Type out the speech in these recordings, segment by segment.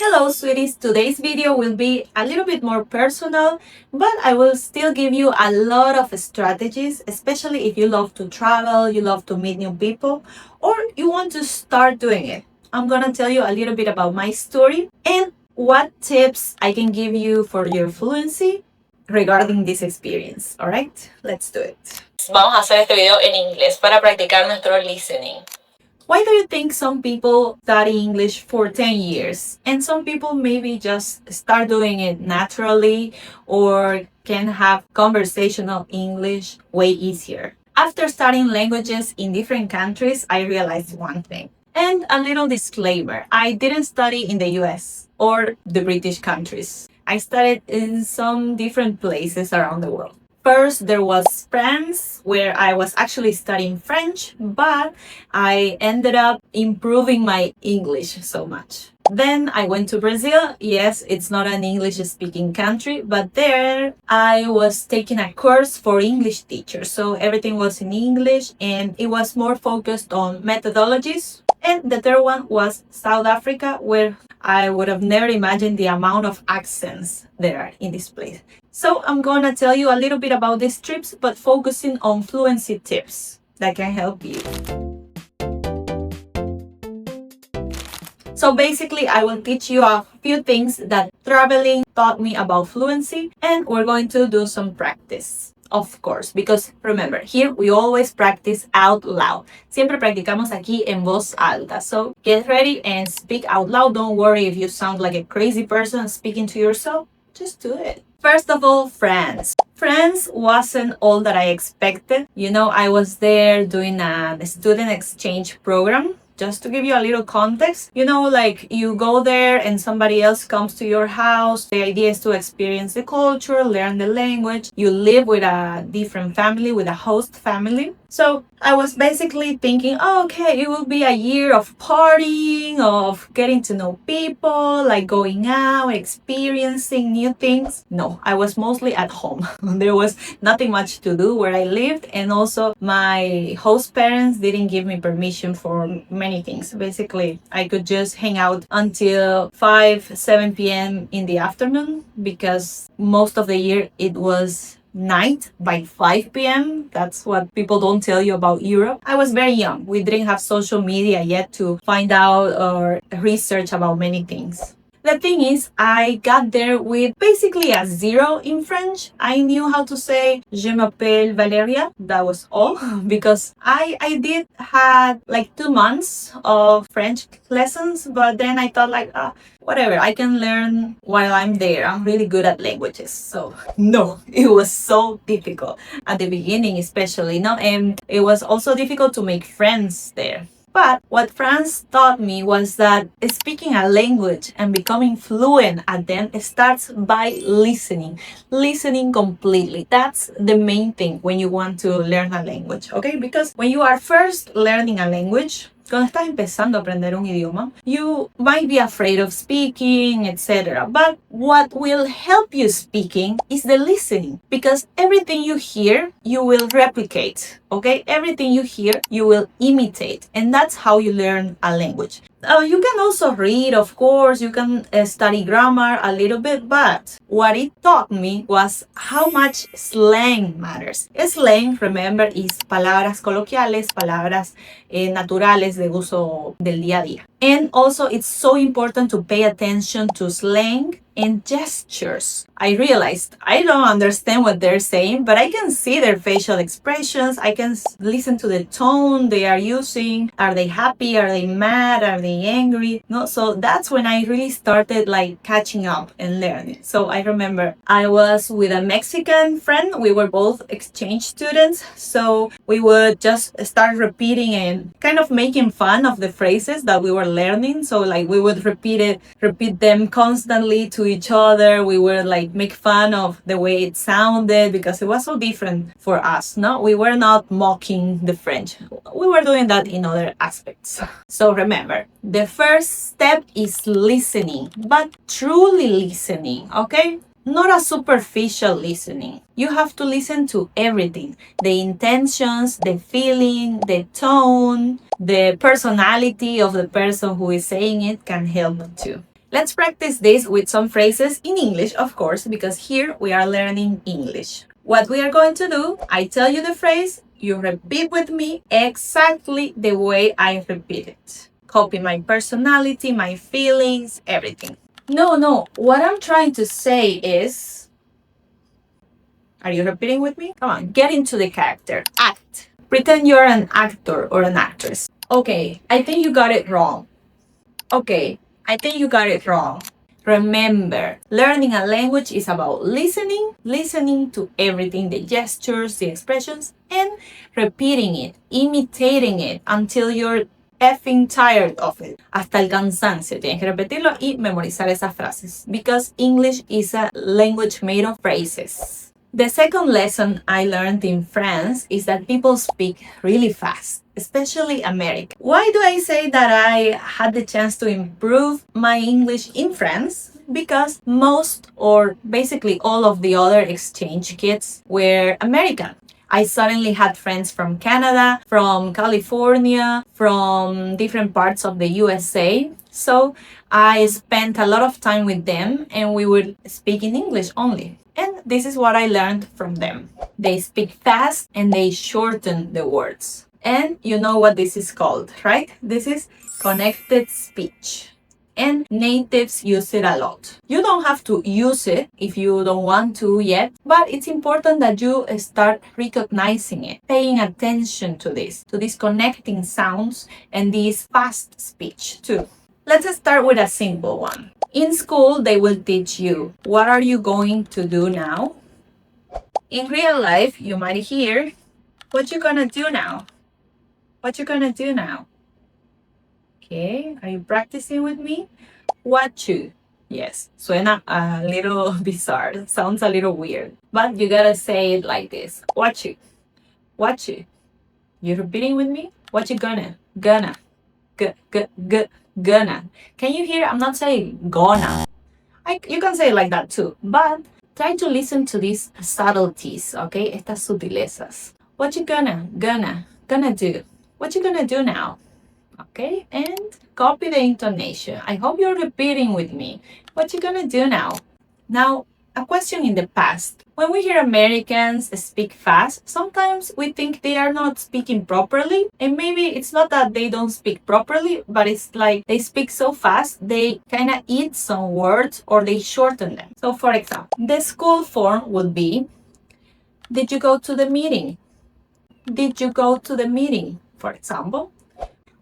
Hello sweeties, today's video will be a little bit more personal, but I will still give you a lot of strategies, especially if you love to travel, you love to meet new people, or you want to start doing it. I'm gonna tell you a little bit about my story and what tips I can give you for your fluency regarding this experience. Alright, let's do it. Vamos a hacer este video en inglés para practicar nuestro listening. Why do you think some people study English for 10 years and some people maybe just start doing it naturally or can have conversational English way easier? After studying languages in different countries, I realized one thing. And a little disclaimer, I didn't study in the US or the British countries. I studied in some different places around the world. First, there was France, where I was actually studying French, but I ended up improving my English so much. Then I went to Brazil. Yes, it's not an English-speaking country, but there I was taking a course for English teachers. So everything was in English and it was more focused on methodologies. And the third one was South Africa, where I would have never imagined the amount of accents there are in this place. So I'm gonna tell you a little bit about these trips, but focusing on fluency tips that can help you. So basically, I will teach you a few things that traveling taught me about fluency, and we're going to do some practice. Of course, because remember, here we always practice out loud. Siempre practicamos aquí en voz alta. So get ready and speak out loud. Don't worry if you sound like a crazy person speaking to yourself. Just do it. First of all, France. France wasn't all that I expected. You know, I was there doing a student exchange program. Just to give you a little context, you know, like you go there and somebody else comes to your house. The idea is to experience the culture, learn the language. You live with a different family, with a host family. So I was basically thinking, oh, okay, it will be a year of partying, of getting to know people, like going out, experiencing new things. No, I was mostly at home. There was nothing much to do where I lived. And also my host parents didn't give me permission for many things. Basically, I could just hang out until 7 p.m. in the afternoon because most of the year it was night by 5 p.m. That's what people don't tell you about Europe. I was very young. We didn't have social media yet to find out or research about many things. The thing is, I got there with basically a 0 in French. I knew how to say Je m'appelle Valeria. That was all because I did had like 2 months of French lessons, but then I thought like, whatever, I can learn while I'm there. I'm really good at languages. So no, it was so difficult at the beginning, especially, no, and it was also difficult to make friends there. But what France taught me was that speaking a language and becoming fluent at them starts by listening completely. That's the main thing when you want to learn a language, okay? Because when you are first learning a language, cuando estás empezando a aprender un idioma, you might be afraid of speaking, etc. But what will help you speaking is the listening, because everything you hear, you will replicate, okay? Everything you hear, you will imitate, and that's how you learn a language. You can also read, of course, you can study grammar a little bit, but what it taught me was how much slang matters. Slang, remember, is palabras coloquiales, palabras naturales de uso del día a día. And also, it's so important to pay attention to slang and gestures. I realized I don't understand what they're saying, but I can see their facial expressions. I can listen to the tone they are using. Are they happy? Are they mad? Are they angry? No, so that's when I really started like catching up and learning. So I remember I was with a Mexican friend. We were both exchange students. So we would just start repeating and kind of making fun of the phrases that we were learning. So like we would repeat them constantly to each other. We would like make fun of the way it sounded because it was so different for us. No, we were not mocking the French. We were doing that in other aspects. So remember, the first step is listening, but truly listening, okay? Not a superficial listening. You have to listen to everything. The intentions, the feeling, the tone, the personality of the person who is saying it can help too. Let's practice this with some phrases in English, of course, because here we are learning English. What we are going to do, I tell you the phrase, you repeat with me exactly the way I repeat it. Copy my personality, my feelings, everything. No, what I'm trying to say is... Are you repeating with me? Come on, get into the character. Act. Pretend you're an actor or an actress. Okay, I think you got it wrong. Okay, I think you got it wrong. Remember, learning a language is about listening to everything, the gestures, the expressions, and repeating it, imitating it until you're effing tired of it. Hasta el cansancio. Tienes que repetirlo y memorizar esas frases. Because English is a language made of phrases. The second lesson I learned in France is that people speak really fast, especially American. Why do I say that I had the chance to improve my English in France? Because most or basically all of the other exchange kids were American. I suddenly had friends from Canada, from California, from different parts of the USA. So I spent a lot of time with them and we would speak in English only. And this is what I learned from them. They speak fast and they shorten the words. And you know what this is called, right? This is connected speech. And natives use it a lot. You don't have to use it if you don't want to yet, but it's important that you start recognizing it, paying attention to these connecting sounds and this fast speech too. Let's start with a simple one. In school, they will teach you, what are you going to do now? In real life, you might hear, what you gonna do now? What you gonna do now? Okay, are you practicing with me? What you? Yes, suena a little bizarre, sounds a little weird, but you gotta say it like this. What you? What you? You repeating with me? What you gonna? Gonna. Gonna. Can you hear? I'm not saying gonna. You can say it like that too, but try to listen to these subtleties, okay? Estas sutilezas. What you gonna do? What you gonna do now? Okay, and copy the intonation. I hope you're repeating with me. What you gonna do now? Now, a question in the past. When we hear Americans speak fast, sometimes we think they are not speaking properly. And maybe it's not that they don't speak properly, but it's like they speak so fast, they kind of eat some words or they shorten them. So for example, the school form would be, did you go to the meeting? Did you go to the meeting, for example?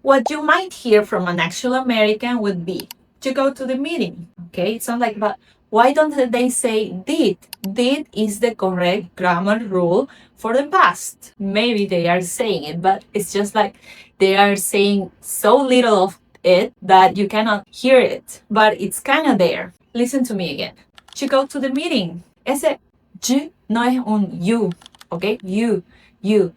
What you might hear from an actual American would be, did you go to the meeting? Okay, it sounds like, but why don't they say did? Did is the correct grammar rule for the past. Maybe they are saying it, but it's just like they are saying so little of it that you cannot hear it, but it's kind of there. Listen to me again. Did you go to the meeting? Ese j no es un you, okay? You, you.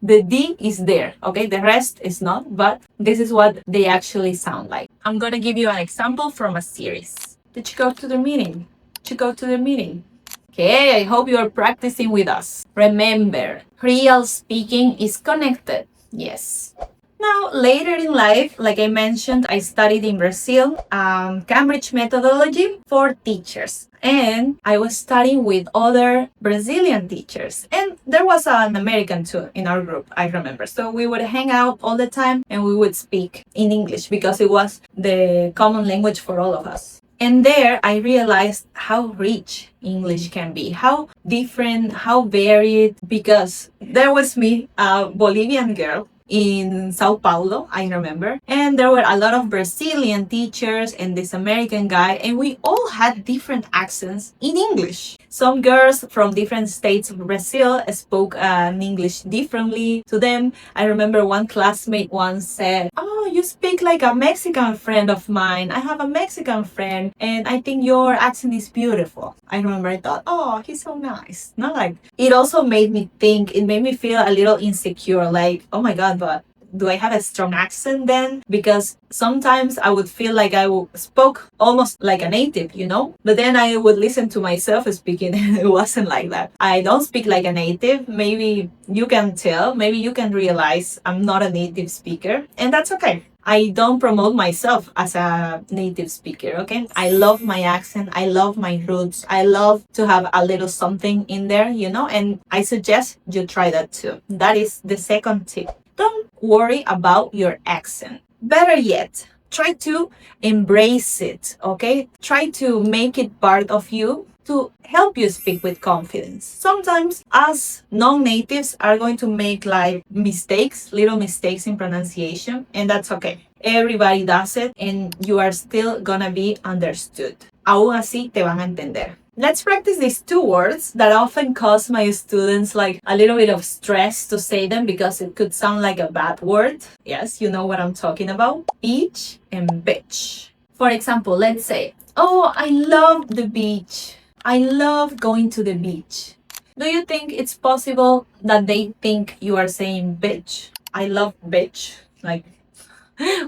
The D is there, okay? The rest is not, but this is what they actually sound like. I'm gonna give you an example from a series. Did you go to the meeting? Did you go to the meeting? Okay, I hope you are practicing with us. Remember, real speaking is connected. Yes. Now, later in life, like I mentioned, I studied in Brazil, Cambridge methodology for teachers. And I was studying with other Brazilian teachers. And there was an American too in our group, I remember. So we would hang out all the time and we would speak in English because it was the common language for all of us. And there I realized how rich English can be, how different, how varied, because there was me, a Bolivian girl, in Sao Paulo, I remember. And there were a lot of Brazilian teachers and this American guy, and we all had different accents in English. Some girls from different states of Brazil spoke English differently to them. I remember one classmate once said, "Oh, you speak like a Mexican friend of mine. I have a Mexican friend, and I think your accent is beautiful." I remember I thought, "Oh, he's so nice." Not like, it also made me think, it made me feel a little insecure, like, oh my God, but do I have a strong accent then? Because sometimes I would feel like I spoke almost like a native, you know? But then I would listen to myself speaking and it wasn't like that. I don't speak like a native. Maybe you can tell, maybe you can realize I'm not a native speaker, and that's okay. I don't promote myself as a native speaker, okay? I love my accent. I love my roots. I love to have a little something in there, and I suggest you try that too. That is the second tip. Don't worry about your accent. Better yet, try to embrace it, okay? Try to make it part of you to help you speak with confidence. Sometimes us non-natives are going to make like mistakes, little mistakes in pronunciation, and that's okay. Everybody does it and you are still gonna be understood. Aún así te van a entender. Let's practice these two words that often cause my students like a little bit of stress to say them because it could sound like a bad word. Yes, you know what I'm talking about. Beach and bitch. For example, let's say, oh, I love the beach. I love going to the beach. Do you think it's possible that they think you are saying bitch? I love bitch. Like,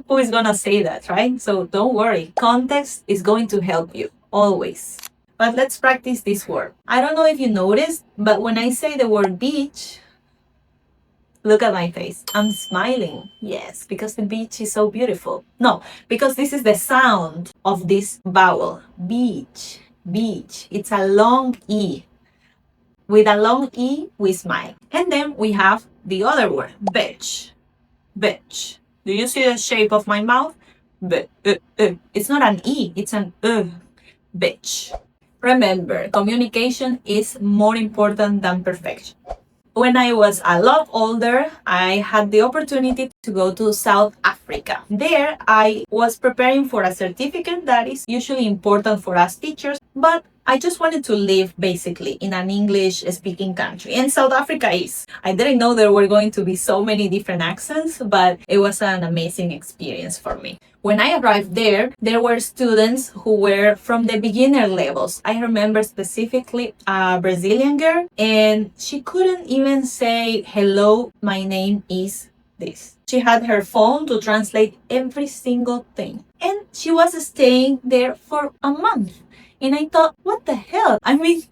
who is gonna say that, right? So don't worry. Context is going to help you, always. But let's practice this word. I don't know if you noticed, but when I say the word beach, look at my face. I'm smiling. Yes, because the beach is so beautiful. No, because this is the sound of this vowel. Beach. Beach. It's a long E. With a long E, we smile. And then we have the other word, bitch. Bitch. Do you see the shape of my mouth? It's not an E, it's an bitch. Remember, communication is more important than perfection. When I was a lot older, I had the opportunity to go to South Africa. There, I was preparing for a certificate that is usually important for us teachers, but I just wanted to live basically in an English-speaking country, and South Africa is. I didn't know there were going to be so many different accents, but it was an amazing experience for me. When I arrived there were students who were from the beginner levels. I remember specifically a Brazilian girl, and she couldn't even say, hello, my name is this. She had her phone to translate every single thing. And she was staying there for a month. And I thought, what the hell? I mean,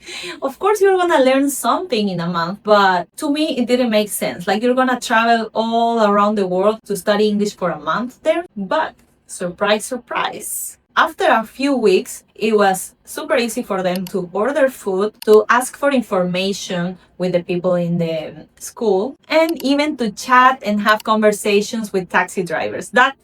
of course you're gonna learn something in a month, but to me it didn't make sense. Like you're gonna travel all around the world to study English for a month there. But surprise, surprise. After a few weeks, it was super easy for them to order food, to ask for information with the people in the school, and even to chat and have conversations with taxi drivers. That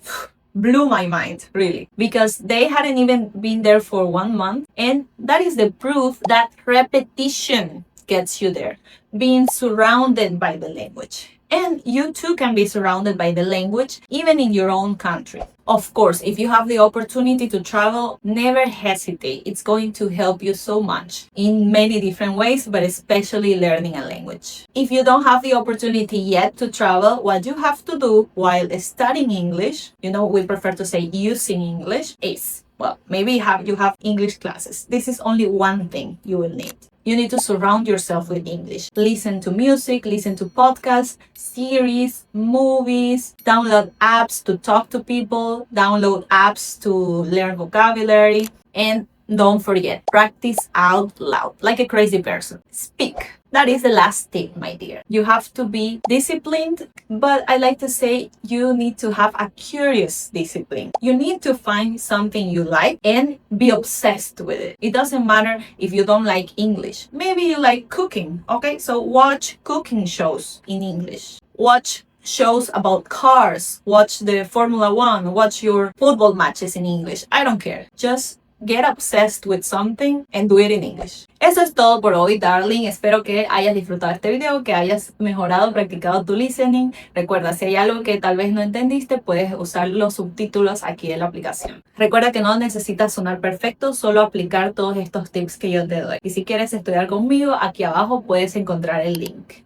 blew my mind, really, because they hadn't even been there for 1 month. And that is the proof that repetition gets you there, being surrounded by the language. And you too can be surrounded by the language, even in your own country. Of course, if you have the opportunity to travel, never hesitate. It's going to help you so much in many different ways, but especially learning a language. If you don't have the opportunity yet to travel, what you have to do while studying English, we prefer to say using English, is, well, maybe you have English classes. This is only one thing you will need. You need to surround yourself with English. Listen to music, listen to podcasts, series, movies, download apps to talk to people, download apps to learn vocabulary, and don't forget, practice out loud, like a crazy person. Speak. That is the last tip, my dear. You have to be disciplined, but I like to say you need to have a curious discipline. You need to find something you like and be obsessed with it. It doesn't matter if you don't like English. Maybe you like cooking, okay? So watch cooking shows in English. Watch shows about cars. Watch the Formula One. Watch your football matches in English. I don't care. Just get obsessed with something and do it in English. Eso es todo por hoy, darling. Espero que hayas disfrutado este video, que hayas mejorado, practicado tu listening. Recuerda, si hay algo que tal vez no entendiste, puedes usar los subtítulos aquí en la aplicación. Recuerda que no necesitas sonar perfecto, solo aplicar todos estos tips que yo te doy. Y si quieres estudiar conmigo, aquí abajo puedes encontrar el link.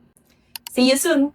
See you soon!